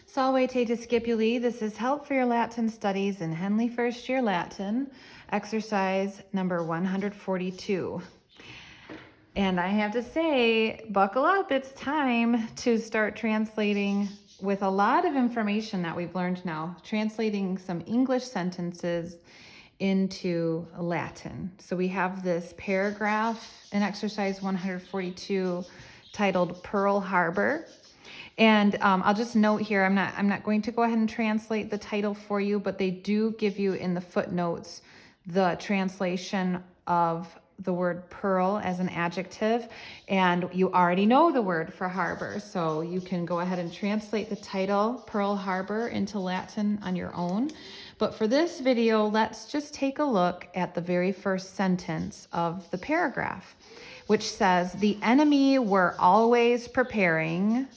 Salve te discipuli. This is Help for Your Latin Studies in Henle First Year Latin, exercise number 142. And I have to say, buckle up, it's time to start translating with a lot of information that we've learned now, translating some English sentences into Latin. So we have this paragraph in exercise 142 titled Pearl Harbor. And I'll just note here, I'm not going to go ahead and translate the title for you, but they do give you in the footnotes the translation of the word pearl as an adjective, and you already know the word for harbor, so you can go ahead and translate the title Pearl Harbor into Latin on your own. But for this video, let's just take a look at the very first sentence of the paragraph, which says, "The enemy were always preparing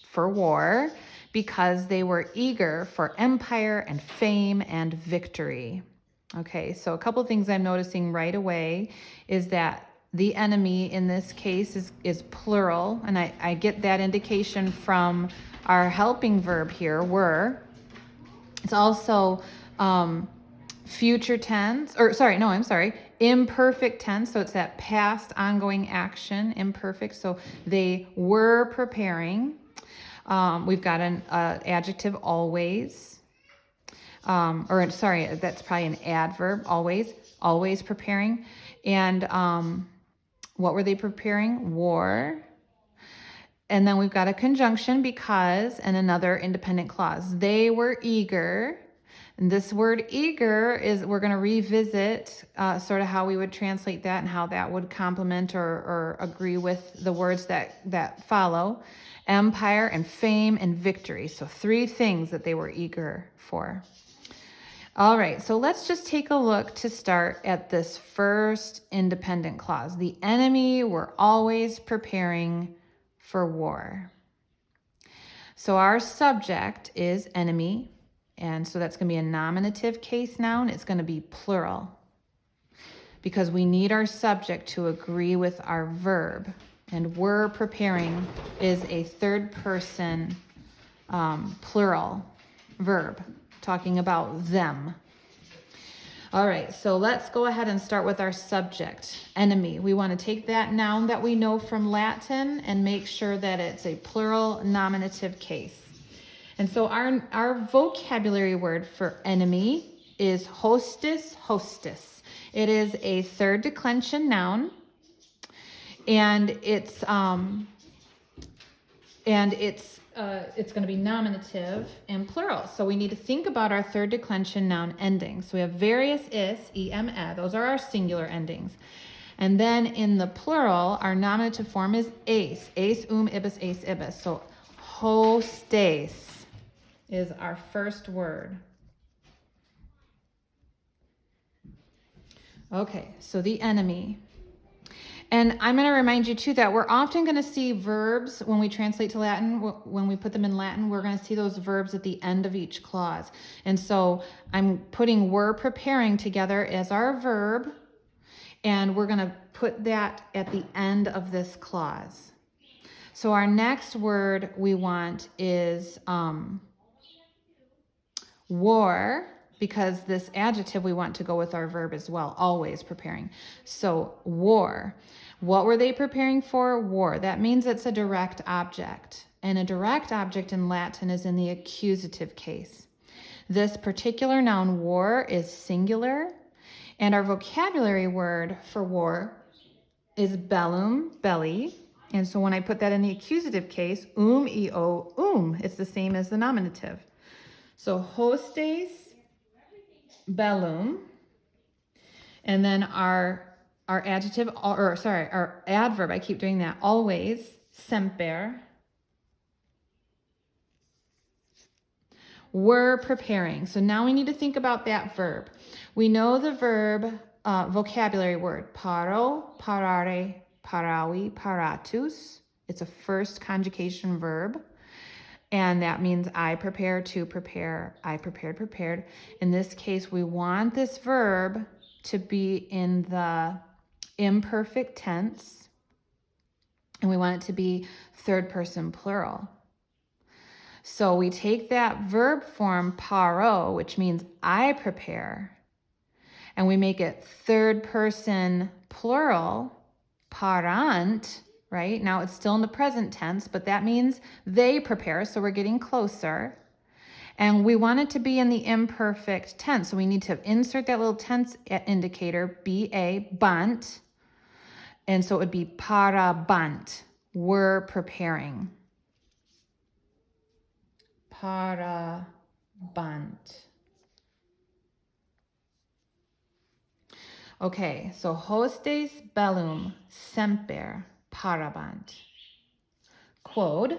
for war because they were eager for empire and fame and victory." Okay, so a couple things I'm noticing right away is that the enemy in this case is plural, and I get that indication from our helping verb here, were. It's also future tense, imperfect tense, so it's that past ongoing action, imperfect, so they were preparing. We've got an adjective always, that's probably an adverb, always preparing. And what were they preparing? War. And then we've got a conjunction, because, and another independent clause. They were eager. And this word eager is, we're going to revisit sort of how we would translate that and how that would complement or agree with the words that follow. Empire and fame and victory. So 3 things that they were eager for. All right, so let's just take a look to start at this first independent clause. The enemy were always preparing for war. So our subject is enemy, and so that's going to be a nominative case noun. It's going to be plural because we need our subject to agree with our verb. And were preparing is a third person plural verb, talking about them. All right, so let's go ahead and start with our subject, enemy. We want to take that noun that we know from Latin and make sure that it's a plural nominative case. And so our vocabulary word for enemy is hostis, hostis. It is a third declension noun. And it's going to be nominative and plural. So we need to think about our third declension noun endings. So we have various is, em, those are our singular endings. And then in the plural, our nominative form is ace, ibis, ace, ibis. So hostes is our first word. Okay, so the enemy. And I'm going to remind you, too, that we're often going to see verbs when we translate to Latin. When we put them in Latin, we're going to see those verbs at the end of each clause. And so I'm putting were preparing together as our verb, and we're going to put that at the end of this clause. So our next word we want is war, because this adjective we want to go with our verb as well, always preparing. So war. What were they preparing for? War. That means it's a direct object. And a direct object in Latin is in the accusative case. This particular noun, war, is singular. And our vocabulary word for war is bellum, belly. And so when I put that in the accusative case, eo, it's the same as the nominative. So hostes, bellum, and then our adjective, our adverb, I keep doing that, always, semper, were preparing. So now we need to think about that verb. We know the verb vocabulary word, paro, parare, paravi, paratus. It's a first conjugation verb. And that means I prepare, to prepare, I prepared, prepared. In this case, we want this verb to be in the imperfect tense, and we want it to be third person plural. So we take that verb form paro, which means I prepare, and we make it third person plural, parant, right? Now it's still in the present tense, but that means they prepare, so we're getting closer. And we want it to be in the imperfect tense, so we need to insert that little tense indicator, ba, bant, and so it would be parabant, we're preparing. Parabant. Okay, so hostes bellum semper parabant. Quod,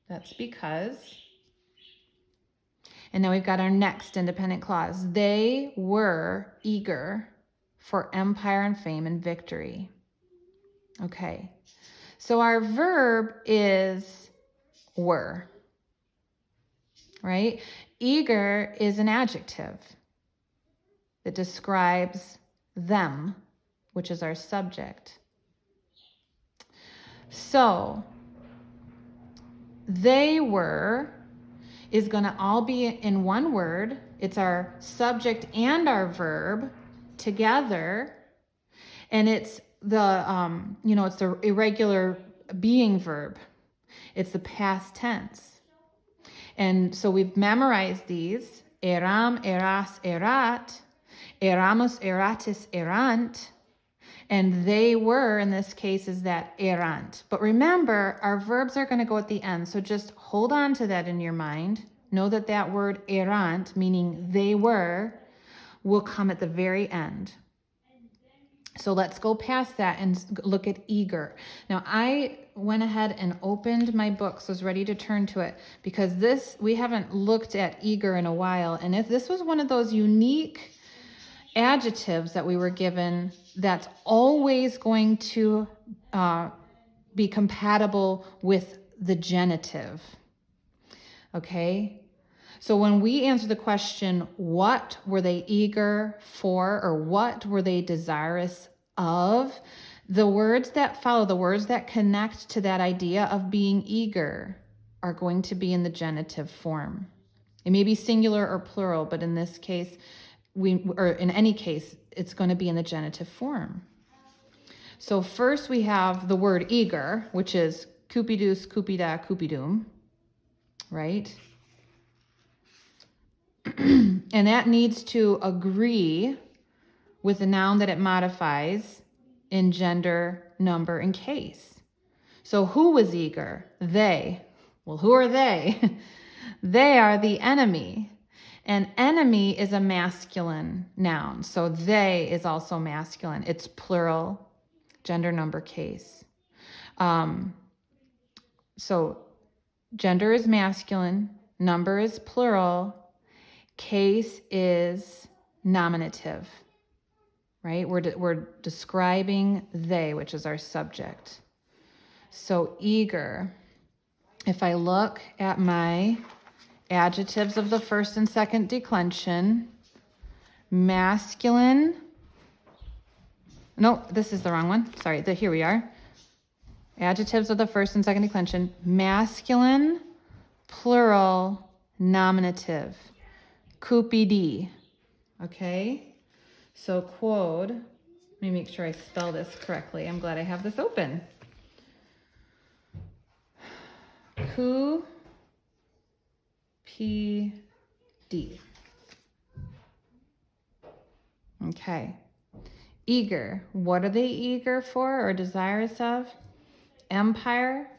that's because. And now we've got our next independent clause. They were eager for empire and fame and victory. Okay, so our verb is were, right? Eager is an adjective that describes them, which is our subject. So they were is going to all be in one word. It's our subject and our verb together. And it's the, it's the irregular being verb. It's the past tense. And so we've memorized these. Eram, eras, erat. Eramus, eratis, erant. And they were, in this case, is that erant. But remember, our verbs are going to go at the end. So just hold on to that in your mind. Know that that word erant, meaning they were, will come at the very end. So let's go past that and look at eager. Now, I went ahead and opened my books, was ready to turn to it, because we haven't looked at eager in a while. And if this was one of those unique adjectives that we were given that's always going to be compatible with the genitive. Okay? So when we answer the question, what were they eager for, or what were they desirous of, the words that follow, the words that connect to that idea of being eager are going to be in the genitive form. It may be singular or plural, but in this case, or in any case, it's going to be in the genitive form. So first we have the word eager, which is cupidus, cupida, cupidum, right? And that needs to agree with the noun that it modifies in gender, number, and case. So who was eager? They. Well, who are they? They are the enemy. And enemy is a masculine noun. So they is also masculine. It's plural, gender, number, case. So gender is masculine, number is plural, case is nominative, right? We're describing they, which is our subject. So eager. If I look at my adjectives of the first and second declension, masculine. No, this is the wrong one. Sorry, here we are. Adjectives of the first and second declension, masculine, plural, nominative, cupidi. Okay, so quod, let me make sure I spell this correctly. I'm glad I have this open. P-D. Okay. Eager. What are they eager for or desirous of? Empire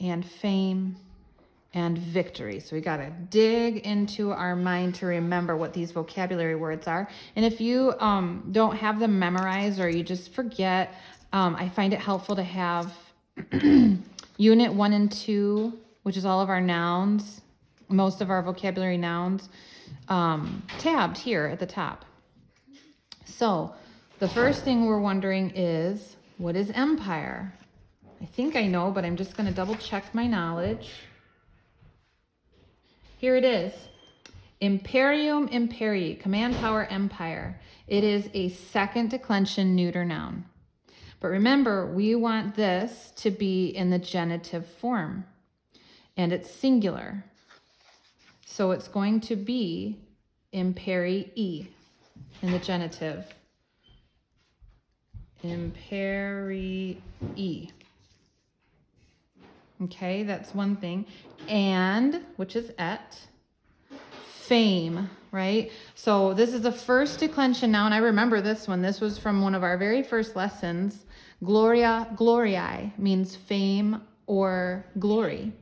and fame and victory. So we got to dig into our mind to remember what these vocabulary words are. And if you don't have them memorized or you just forget, I find it helpful to have Unit 1 and 2, which is all of our nouns, most of our vocabulary nouns, tabbed here at the top. So the first thing we're wondering is, what is empire? I think I know, but I'm just going to double check my knowledge. Here it is. Imperium imperii, command power empire. It is a second declension neuter noun. But remember, we want this to be in the genitive form, and it's singular. So it's going to be imperii in the genitive. Imperii. Okay, that's one thing. And, which is et, fame, right? So this is the first declension noun. I remember this one. This was from one of our very first lessons. Gloria, gloriae means fame or glory.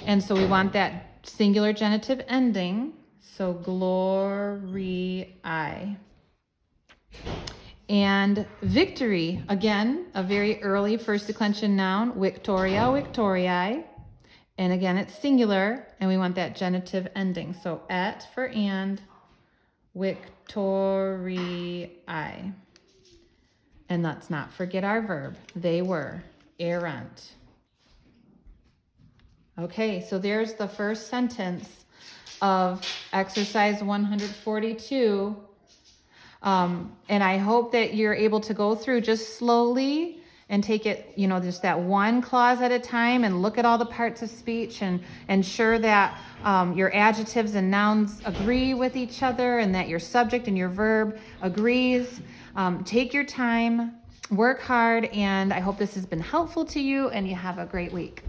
And so we want that singular genitive ending. So gloriae. And victory, again, a very early first declension noun, victoria, victoriae. And again, it's singular, and we want that genitive ending. So et for and, victoriae. And let's not forget our verb. They were errant. Okay, so there's the first sentence of exercise 142. And I hope that you're able to go through just slowly and take it, just that one clause at a time and look at all the parts of speech and ensure that your adjectives and nouns agree with each other and that your subject and your verb agrees. Take your time, work hard, and I hope this has been helpful to you and you have a great week.